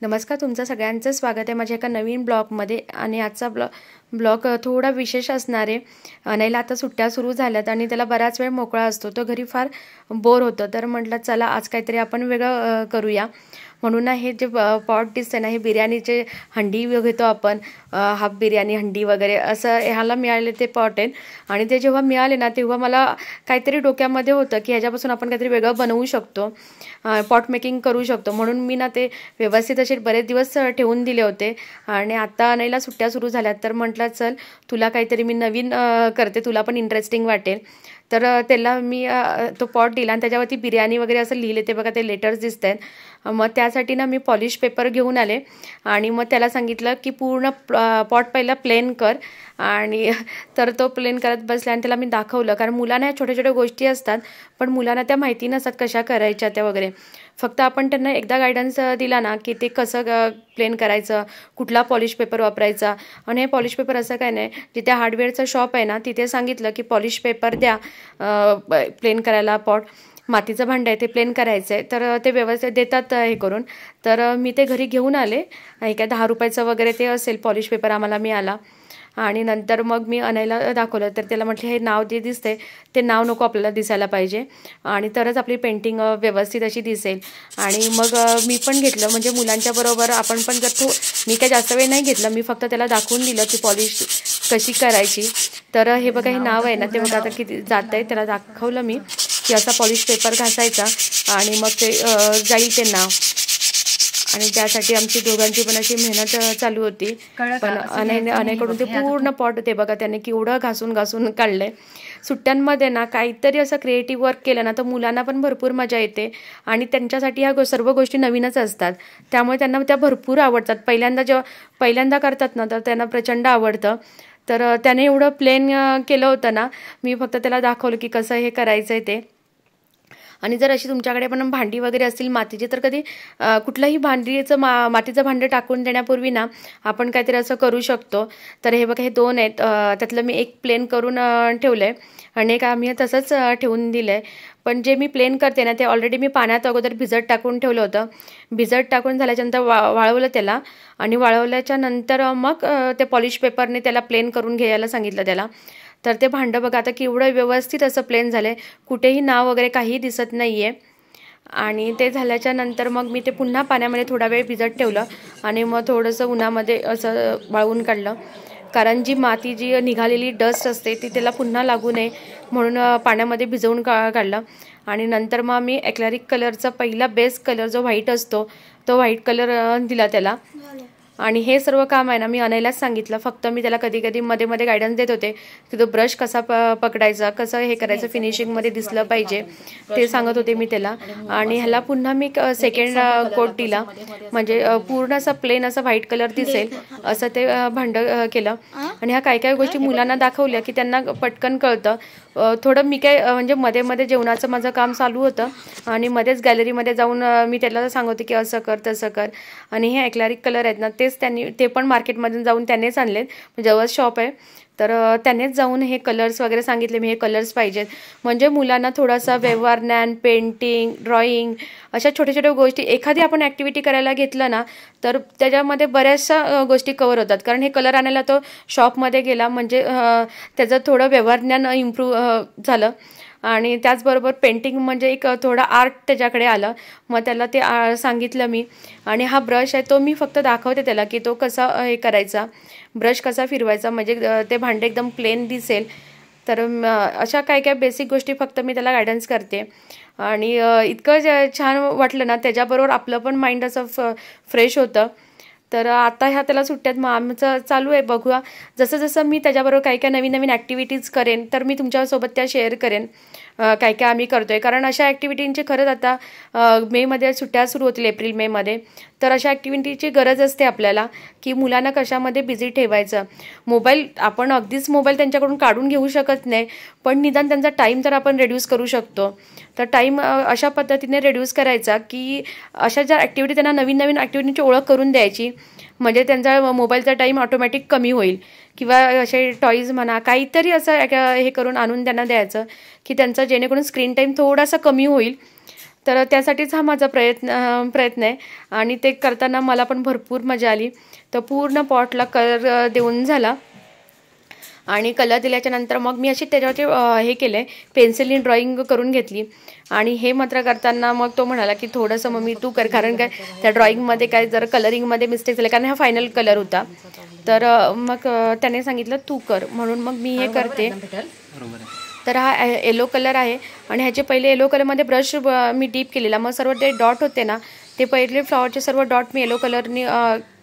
नमस्कार, तुमचं सगळ्यांचं स्वागत आहे माझ्या एका नवीन ब्लॉगमध्ये. आणि आजचा ब्लॉग थोडा विशेष असणार आहे. अनयला आता सुट्ट्या सुरू झाल्यात आणि त्याला बराच वेळ मोकळा असतो. तो घरी फार बोर होतो, तर म्हटलं चला आज काहीतरी आपण वेगळं करूया. म्हणून हे जे पॉट दिसते ना, हे बिर्याणीचे हंडी घेतो आपण, हाफ बिर्याणी हंडी वगैरे असं ह्याला मिळाले ते पॉट आहेत. आणि ते जेव्हा मिळाले ना, तेव्हा मला काहीतरी डोक्यामध्ये होतं की ह्याच्यापासून आपण काहीतरी वेगळं बनवू शकतो, पॉट मेकिंग करू शकतो. म्हणून मी ना ते व्यवस्थित असे बरेच दिवस ठेवून दिले होते. आणि आता अनयला सुट्ट्या सुरू झाल्यात, तर म्हटलं चल तुला काहीतरी मी नवीन करते, तुला पण इंटरेस्टिंग वाटेल. तर त्याला मी तो पॉट दिला आणि त्याच्यावरती बिर्याणी वगैरे असं लिहिले, ते बघा ते लेटर्स दिसत आहेत. मग त्यासाठी ना मी पॉलिश पेपर घेऊन आले आणि मग त्याला सांगितलं की पूर्ण पॉट पहिला प्लेन कर. आणि तर तो प्लेन करत बसला आणि त्याला मी दाखवलं, कारण मुलांना ह्या छोट्या छोट्या गोष्टी असतात पण मुलांना त्या माहिती नसतात कशा करायच्या त्या वगैरे. फक्त आपण त्यांना एकदा गायडन्स दिला ना की ते कसं प्लेन करायचं, कुठला पॉलिश पेपर वापरायचा. आणि हे पॉलिश पेपर असं काय नाही, जिथे हार्डवेअरचं शॉप आहे ना तिथे सांगितलं की पॉलिश पेपर द्या प्लेन करायला. पॉट मातीचं भांडं आहे ते प्लेन करायचं आहे, तर ते व्यवस्थित देतात हे करून. तर मी ते घरी घेऊन आले. काय 10 रुपयाचं वगैरे ते असेल पॉलिश पेपर आम्हाला मिळाला. आणि नंतर मग मी अनयला दाखवलं, तर त्याला म्हटलं हे नाव जे दिसते ते नाव नको आपल्याला दिसायला पाहिजे, आणि तरच आपली पेंटिंग व्यवस्थित अशी दिसेल. आणि मग मी पण घेतलं, म्हणजे मुलांच्या बरोबर आपण पण जर मी काय जास्त वेळ नाही घेतला, मी फक्त त्याला दाखवून दिलं की पॉलिश कशी करायची. तर हे बघा हे नाव आहे ना, ते बघा आता किती जात आहे. त्याला दाखवलं मी की असा पॉलिश पेपर घासायचा आणि मग ते जाईल ते नाव. आणि त्यासाठी आमची दोघांची पण अशी मेहनत चालू होती. पण अनयकडून ते पूर्ण पॉट ते बघा त्याने केवढं घासून घासून काढलंय. सुट्ट्यांमध्ये ना काहीतरी असं क्रिएटिव्ह वर्क केलं ना तर मुलांना पण भरपूर मजा येते. आणि त्यांच्यासाठी ह्या सर्व गोष्टी नवीनच असतात, त्यामुळे त्यांना त्या भरपूर आवडतात. पहिल्यांदा करतात ना तर त्यांना प्रचंड आवडतं. तर त्याने एवढं प्लेन केलं होतं ना, मी फक्त त्याला दाखवलं की कसं हे करायचं आहे ते. आणि जर अशी तुमच्याकडे पण भांडी वगैरे असतील मातीची, तर कधी कुठलंही मातीचं भांडं टाकून देण्यापूर्वी ना आपण काहीतरी असं करू शकतो. तर हे बघा हे 2 आहेत, त्यातलं मी एक प्लेन करून ठेवलं आहे आणि एक आम्ही तसंच ठेवून दिलं आहे. पण जे मी प्लेन करते ना ते ऑलरेडी मी पाण्यात अगोदर भिजत टाकून ठेवलं होतं. भिजत टाकून झाल्याच्यानंतर वाळवलं त्याला, आणि वाळवल्याच्या नंतर मग ते पॉलिश पेपरने त्याला प्लेन करून घ्यायला सांगितलं त्याला. तर ते भांडं बघा आता केवढं व्यवस्थित असं प्लेन झालं आहे, कुठेही नाव वगैरे काही दिसत नाही आहे. आणि ते झाल्याच्या नंतर मग मी ते पुन्हा पाण्यामध्ये थोडा वेळ भिजत ठेवलं आणि मग थोडंसं उन्हामध्ये असं वाळवून काढलं, कारण जी माती जी निघालेली डस्ट असते ती त्याला पुन्हा लागू नये म्हणून पाण्यामध्ये भिजवून काढलं. आणि नंतर मग मी ॲक्लॅरिक कलरचा पहिला बेस कलर जो व्हाईट असतो तो व्हाईट कलर दिला त्याला. आणि हे सर्व काम आहे ना मी अनयलाच सांगितलं, फक्त मी त्याला कधी कधी मध्ये मध्ये गायडन्स देत होते की तो ब्रश कसा पकडायचा, कसं हे करायचं, फिनिशिंगमध्ये दिसलं पाहिजे ते सांगत होते मी त्याला. आणि ह्याला पुन्हा मी सेकंड कोट दिला, म्हणजे पूर्ण असं प्लेन असं व्हाईट कलर दिसेल असं ते भांडं केलं. आणि ह्या काही काही गोष्टी मुलांना दाखवल्या की त्यांना पटकन कळतं. थोडं मी काय म्हणजे मध्ये मध्ये जेवणाचं माझं काम चालू होतं आणि मध्येच गॅलरीमध्ये जाऊन मी त्याला सांगते की असं कर तसं कर. आणि हे ॲक्लॅरिक कलर आहेत ना ते पण मार्केटमधून जाऊन त्यानेच आणलेत, जवळ शॉप आहे तर त्यानेच जाऊन हे कलर्स वगैरे सांगितले मी हे कलर्स पाहिजेत. म्हणजे मुलांना थोडासा व्यवहार ज्ञान, पेंटिंग, ड्रॉइंग अशा छोट्या छोट्या गोष्टी, एखादी आपण ॲक्टिव्हिटी करायला घेतलं ना तर त्याच्यामध्ये बऱ्याचशा गोष्टी कवर होतात. कारण हे कलर आणायला तो शॉपमध्ये गेला म्हणजे त्याचं थोडं व्यवहार ज्ञान इम्प्रूव्ह झालं. आणि त्याचबरोबर पेंटिंग म्हणजे एक थोडा आर्ट त्याच्याकडे आलं. मग त्याला ते सांगितलं मी. आणि हा ब्रश आहे तो मी फक्त दाखवते त्याला की तो कसा हे करायचा, ब्रश कसा फिरवायचा म्हणजे ते भांडे एकदम प्लेन दिसेल. तर अशा काय काय बेसिक गोष्टी फक्त मी त्याला गायडन्स करते. आणि इतकं छान वाटलं ना, त्याच्याबरोबर आपलं पण माइंड असं फ्रेश होतं. तर आता त्याला सुट्ट्यात मग आमचं चालू आहे, बघूया जसं जसं मी त्याच्याबरोबर काही काही नवीन नवीन ॲक्टिव्हिटीज करेन तर मी तुमच्यासोबत त्या शेअर करेन काय काय आम्ही करतोय. कारण अशा ॲक्टिव्हिटींची खरंच आता मेमध्ये सुट्ट्या सुरू होतील, एप्रिल मेमध्ये. तर अशा ॲक्टिव्हिटीची गरज असते आपल्याला की मुलांना कशामध्ये बिझी ठेवायचं. मोबाईल आपण अगदीच मोबाईल त्यांच्याकडून काढून घेऊ शकत नाही, पण निदान त्यांचा टाईम तर आपण रेड्यूस करू शकतो. तर टाईम अशा पद्धतीने रेड्यूस करायचा की अशा ज्या ॲक्टिव्हिटी त्यांना नवीन नवीन ॲक्टिव्हिटीची ओळख करून द्यायची, म्हणजे त्यांचा मोबाईलचा टाईम ऑटोमॅटिक कमी होईल. किंवा असे टॉईज म्हणा काहीतरी असं हे करून आणून त्यांना द्यायचं की त्यांचा जेणेकरून स्क्रीन टाईम थोडासा कमी होईल. तर त्यासाठीच हा माझा प्रयत्न आहे आणि ते करताना मला पण भरपूर मजा आली. तर पूर्ण पॉटला कलर देऊन झाला आणि कलर दिल्याच्या नंतर मग मी अशी त्याच्यावरती हे केलं, पेन्सिलनी ड्रॉइंग करून घेतली. आणि हे मात्र करताना मग तो म्हणाला की थोडंसं मम्मी तू कर, कारण काय त्या ड्रॉइंगमध्ये काय जर कलरिंगमध्ये मिस्टेक झाले, कारण हा फायनल कलर होता. तर मग त्याने सांगितलं तू कर, म्हणून मग मी हे करते. तर हा येलो कलर आहे आणि ह्याचे पहिले येलो कलरमध्ये ब्रश मी डीप केलेला. मग सर्व ते डॉट होते ना, ते पहिले फ्लॉवरचे सर्व डॉट मी येलो कलरने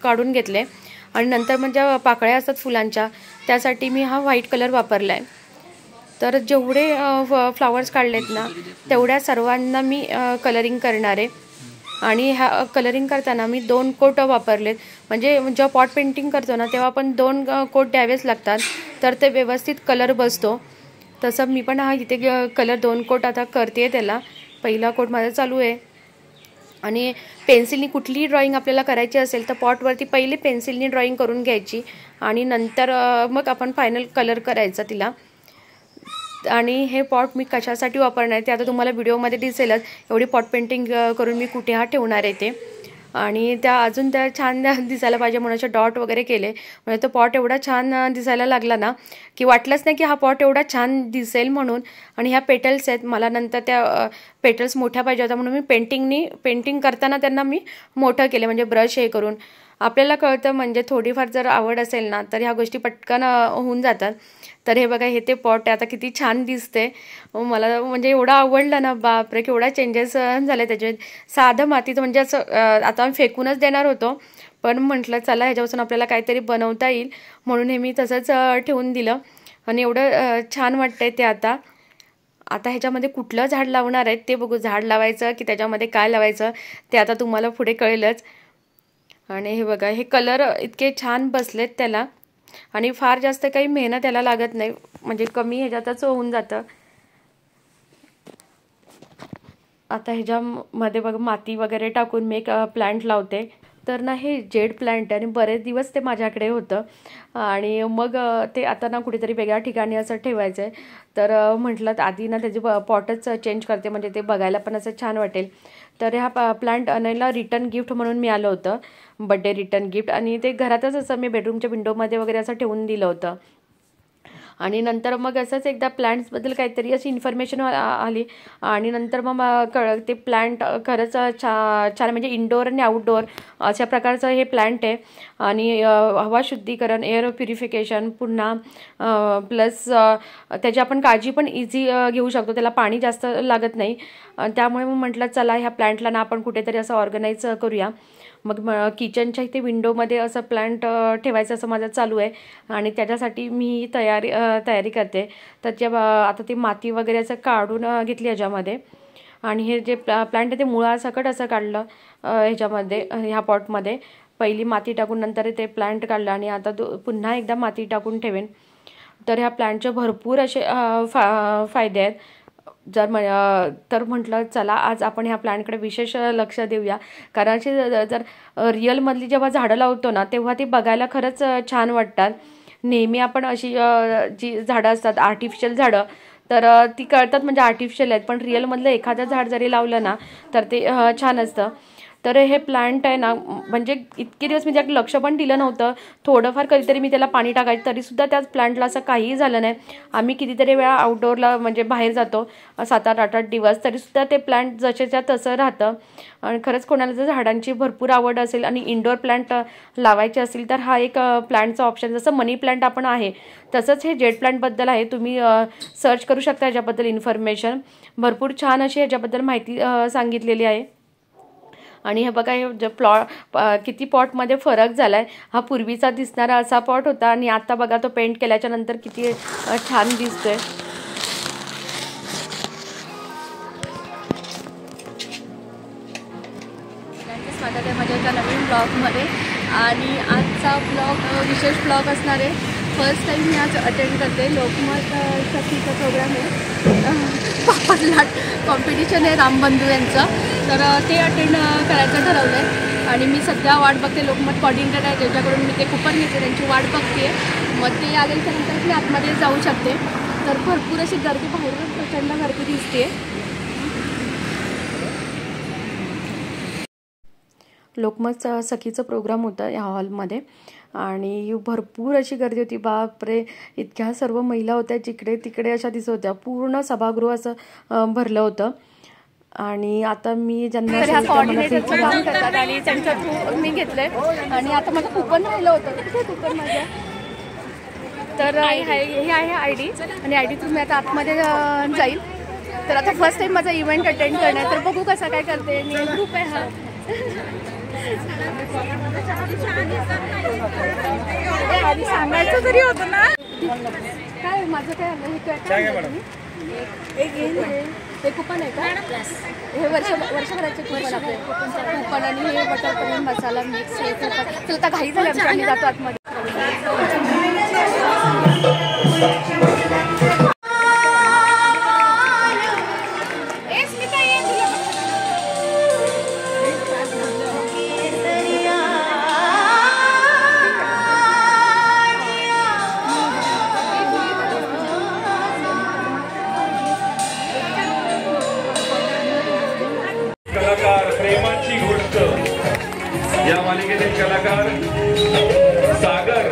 काढून घेतले. आणि नंतर म्हणजे पाकळ्या असतात फुलांच्या, त्यासाठी मी हा व्हाईट कलर वापरला आहे. तर जेवढे फ्लॉवर्स काढलेत ना, तेवढ्या सर्वांना मी कलरिंग करणार आहे. आणि ह्या कलरिंग करताना मी 2 कोट वापरलेत. म्हणजे जेव्हा पॉट पेंटिंग करतो ना, तेव्हा आपण 2 कोट द्यावेच लागतात, तर ते व्यवस्थित कलर बसतो. तसं मी पण हा इथे कलर 2 कोट आता करते त्याला. पहिला कोट माझा चालू आहे. आणि पेन्सिलनी कुठलीही ड्रॉइंग आपल्याला करायची असेल तर पॉटवरती पहिले पेन्सिलनी ड्रॉइंग करून घ्यायची आणि नंतर मग आपण फायनल कलर करायचा तिला. आणि हे पॉट मी कशासाठी वापरणार आहे ते आता तुम्हाला व्हिडिओमध्ये दिसेलच. एवढी पॉट पेंटिंग करून मी कुठे हा ठेवणार आहे ते. आणि अजून त्या छान दिसायला पाहिजे म्हणून असे डॉट वगैरे केले. म्हणजे तो पॉट एवढा छान दिसायला लागला ना, की वाटलंच नाही की हा पॉट एवढा छान दिसेल म्हणून. आणि ह्या पेटल्स आहेत, मला नंतर त्या पेटल्स मोठ्या पाहिजे होत्या म्हणून मी पेंटिंग करताना त्यांना मी मोठं केलं, म्हणजे ब्रश हे करून. आपल्याला कळतं, म्हणजे थोडीफार जर आवड असेल ना तर ह्या गोष्टी पटकन होऊन जातात. तर हे बघा, हे ते पॉट आता किती छान दिसते. मला म्हणजे एवढं आवडलं ना, बापरे केवढा चेंजेस झाले त्याच्यात. साधं मातीचं म्हणजे असं आता आम्ही फेकूनच देणार होतो, पण म्हटलं चला ह्याच्यापासून आपल्याला काहीतरी बनवता येईल म्हणून हे मी तसंच ठेवून दिलं. आणि एवढं छान वाटतंय ते. आता ह्याच्यामध्ये कुठलं झाड लावणार आहेत ते बघू. झाड लावायचं की त्याच्यामध्ये काय लावायचं ते आता तुम्हाला पुढे कळेलच. आणि हे बघा, हे कलर इतके छान बसलेत त्याला आणि फार जास्त काही मेहनत याला लागत नाही, म्हणजे कमी ह्याच्यातच होऊन जातं. आता ह्याच्यामध्ये बघा माती वगैरे टाकून मी एक प्लांट लावते. तर ना हे जेड प्लांट आहे आणि बरेच दिवस ते माझ्याकडे होतं आणि मग ते आता ना कुठेतरी वेगळ्या ठिकाणी असं ठेवायचं आहे. तर म्हटलं आधी ना त्याची पॉटच चेंज करते, म्हणजे ते बघायला पण असं छान वाटेल. तर हा प्लांट अनयला रिटर्न गिफ्ट म्हणून मिळालं होतं, बड्डे रिटर्न गिफ्ट. आणि ते घरातच असं मी बेडरूमच्या विंडोमध्ये वगैरे असं ठेवून दिलं होतं. आणि नंतर मग असंच एकदा प्लांट्सबद्दल काहीतरी अशी इन्फॉर्मेशन आली आणि नंतर मग ते प्लांट खरंच छान म्हणजे इनडोअर आणि आउटडोअर अशा प्रकारचं हे प्लांट आहे. आणि हवा शुद्धीकरण, एअर प्युरिफिकेशन, पुन्हा प्लस त्याची आपण काळजी पण इझी घेऊ शकतो, त्याला पाणी जास्त लागत नाही. त्यामुळे मग म्हटलं चला ह्या प्लांटला ना आपण कुठेतरी असं ऑर्गनाईज करूया. मग किचनच्या इथे विंडोमध्ये असं प्लांट ठेवायचं असं माझं चालू आहे आणि त्याच्यासाठी मी तयारी करते. तर आता ती माती वगैरे असं काढून घेतली ह्याच्यामध्ये आणि हे जे प्लांट आहे ते मुळासकट असं काढलं ह्याच्यामध्ये, ह्या पॉटमध्ये पहिली माती टाकून नंतर ते प्लांट काढलं आणि आता पुन्हा एकदा माती टाकून ठेवेन. तर ह्या प्लांटचे भरपूर असे फायदे आहेत. तर म्हटलं चला आज आपण ह्या प्लांटकडे विशेष लक्ष देऊया, कारण जर रिअलमधली जेव्हा झाडं लावतो ना तेव्हा ती बघायला खरंच छान वाटतात. नेहमी आपण अशी जी झाडं असतात आर्टिफिशियल झाडं, तर ती कळतात म्हणजे आर्टिफिशियल आहेत, पण रिअलमधलं एखादं झाड जरी लावलं ना तर ते छान असतं. तर हे प्लांट आहे ना, म्हणजे इतके दिवस मी त्याकडे लक्ष पण दिलं नव्हतं. थोडंफार कधीतरी मी त्याला पाणी टाकायचं, तरीसुद्धा त्याच प्लांटला असं काहीही झालं नाही. आम्ही कितीतरी वेळा आउटडोअरला म्हणजे बाहेर जातो 7-8 दिवस, तरीसुद्धा ते प्लांट जसेच्या तसं राहतं. आणि खरंच कोणाला जर झाडांची भरपूर आवड असेल आणि इंडोअर प्लांट लावायचे असतील तर हा एक प्लांटचा ऑप्शन. जसं मनी प्लांट आपण आहे तसंच हे जेड प्लांटबद्दल आहे. तुम्ही सर्च करू शकता याच्याबद्दल इन्फॉर्मेशन. भरपूर छान अशी याच्याबद्दल माहिती सांगितलेली आहे. आणि हे बघा, हे किती पॉटमध्ये फरक झाला आहे. हा पूर्वीचा दिसणारा असा पॉट होता आणि आता बघा तो पेंट केल्याच्या नंतर किती छान दिसतोय. स्वागत आहे माझ्या एका नवीन ब्लॉगमध्ये. आणि आजचा ब्लॉग विशेष ब्लॉग असणार आहे. फर्स्ट टाईम मी आज अटेंड करते लोकमत शक्तीचा प्रोग्राम आहे, पापड लाट कॉम्पिटिशन आहे रामबंधू यांचं. तर ते अटेंड करायचं ठरवलं आहे आणि मी सध्या वाट बघते. लोकमत कॉर्डिनेटर आहे ज्याच्याकडून मी ते कुपन घेते, त्यांची वाट बघते. मग ते आल्याच्यानंतर मी आतमध्ये जाऊ शकते. तर भरपूर अशी गर्दी, बाहेर प्रचंड गर्दी दिसते. लोकमत सखीचं प्रोग्राम होतं या हॉलमध्ये आणि भरपूर अशी गर्दी होती. बापरे, इतक्या सर्व महिला होत्या, जिकडे तिकडे अशा दिसत होत्या. पूर्ण सभागृह असं भरलं होतं. आणि आता मी ज्यांना कोऑर्डिनेटरचं काम करतात आणि त्यांच्या थ्रू मी घेतलंय आणि आता माझं कूपन राहिलं होतं. कुठे कूपन माझं? तर हे आहे ID आणि ID थ्रू मी आता आतमध्ये जाईल. तर आता फर्स्ट टाइम माझा इव्हेंट अटेंड करणार, तर बघू कसा काय करते. ग्रुप आहे हा. आधी सांगायचं तरी होतं ना. काय माझं काय आलं हे कूपन आहे का? हे वर्षभराचे कूपन आपले कूपन आणि हे बटर पनीर मसाला मिक्स हे कूपन. आता घाई झाली आमच्या, आम्ही जातो आतमध्ये. कलाकार प्रेमाची गोष्ट या मालिकेतील कलाकार सागर,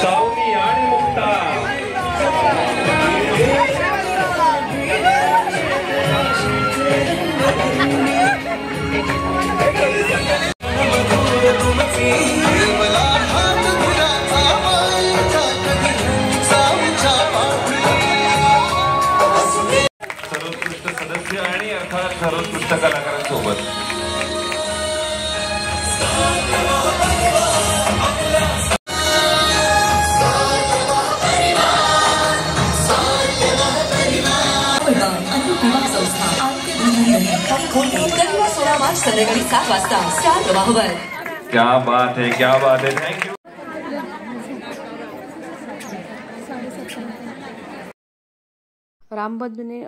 सावनी आणि मुक्ता. सर्वोत्कृष्ट सदस्य आणि अर्थात सर्वोत्कृष्ट कलाकारांसोबत संध्याकाळी 7 वाजता स्टार प्रवाहवर. क्या बात है, क्या बात है. थँक्यू. रामबंधूने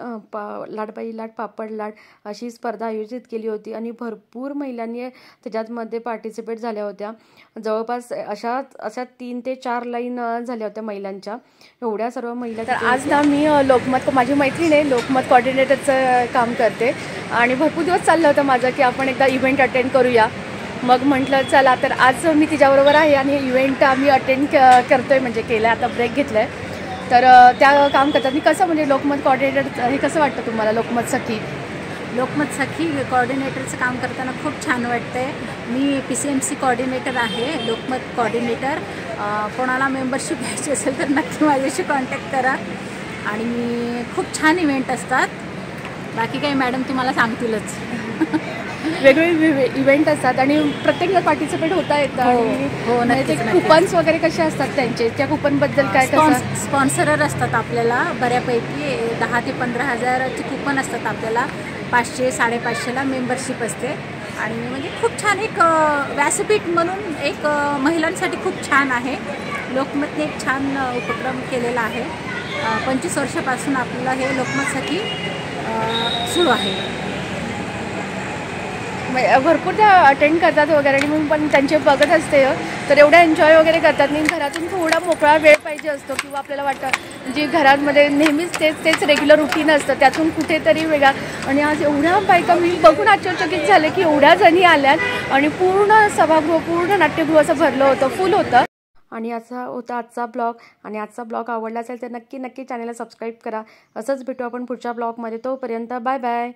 लाडबाई लाड पापड लाड अशी स्पर्धा आयोजित केली होती आणि भरपूर महिलांनी त्याच्यामध्ये पार्टिसिपेट झाल्या होत्या. जवळपास अशा 3 ते 4 लाईन झाल्या होत्या महिलांच्या. एवढ्या सर्व महिला. तर आज ना मी लोकमत, माझी मैत्रीण आहे, लोकमत कोऑर्डिनेटरचं काम करते आणि भरपूर दिवस चाललं होतं माझं की आपण एकदा इव्हेंट अटेंड करूया. मग म्हटलं चला, तर आज मी तिच्याबरोबर आहे आणि इव्हेंट आम्ही अटेंड करतोय, म्हणजे केलं आता ब्रेक घेतला आहे. तर त्या काम करतात. मी कसं म्हणजे लोकमत कोऑर्डिनेटर हे कसं वाटतं तुम्हाला? लोकमत सखी कोऑर्डिनेटरचं काम करताना खूप छान वाटतं आहे. मी PCMC कोऑर्डिनेटर आहे, लोकमत कोऑर्डिनेटर. कोणाला मेंबरशिप घ्यायची असेल तर नक्की माझ्याशी कॉन्टॅक्ट करा. आणि खूप छान इव्हेंट असतात. बाकी काही मॅडम तुम्हाला सांगतीलच. वेगवेगळे इव्हेंट असतात आणि प्रत्येक पार्टिसिपेट होता येतं. हो, नक्कीच. कुपन्स वगैरे कसे असतात त्यांचे? त्या कुपनबद्दल काय? स्पॉन्सरर असतात आपल्याला बऱ्यापैकी 10 ते 15 हजाराची कुपन असतात आपल्याला. 500 550ला मेंबरशिप असते. आणि म्हणजे खूप छान एक व्यासपीठ म्हणून एक महिलांसाठी खूप छान आहे. लोकमतने एक छान उपक्रम केलेला आहे. 25 वर्षापासून आपल्याला हे लोकमतसाठी सुरू आहे. भरपूर त्या अटेंड करतात वगैरे आणि मी पण त्यांचे बघत असते. तर एवढा एन्जॉय वगैरे करतात. आणि घरातून थोडा मोकळा वेळ पाहिजे असतो किंवा आपल्याला वाटतं जी घरामध्ये नेहमीच तेच रेग्युलर रुटीन असतं, त्यातून कुठेतरी वेगळा. आणि आज एवढ्या बायका मी बघून आश्चर्यचकित झाले की एवढ्या जणी आल्यात आणि पूर्ण सभागृह, पूर्ण नाट्यगृह असं भरलं होतं, फुल होतं. आणि असा होता आजचा ब्लॉग. आणि आजचा ब्लॉग आवडला असेल तर नक्की चॅनलला सबस्क्राईब करा. असंच भेटू आपण पुढच्या ब्लॉगमध्ये. तोपर्यंत बाय बाय.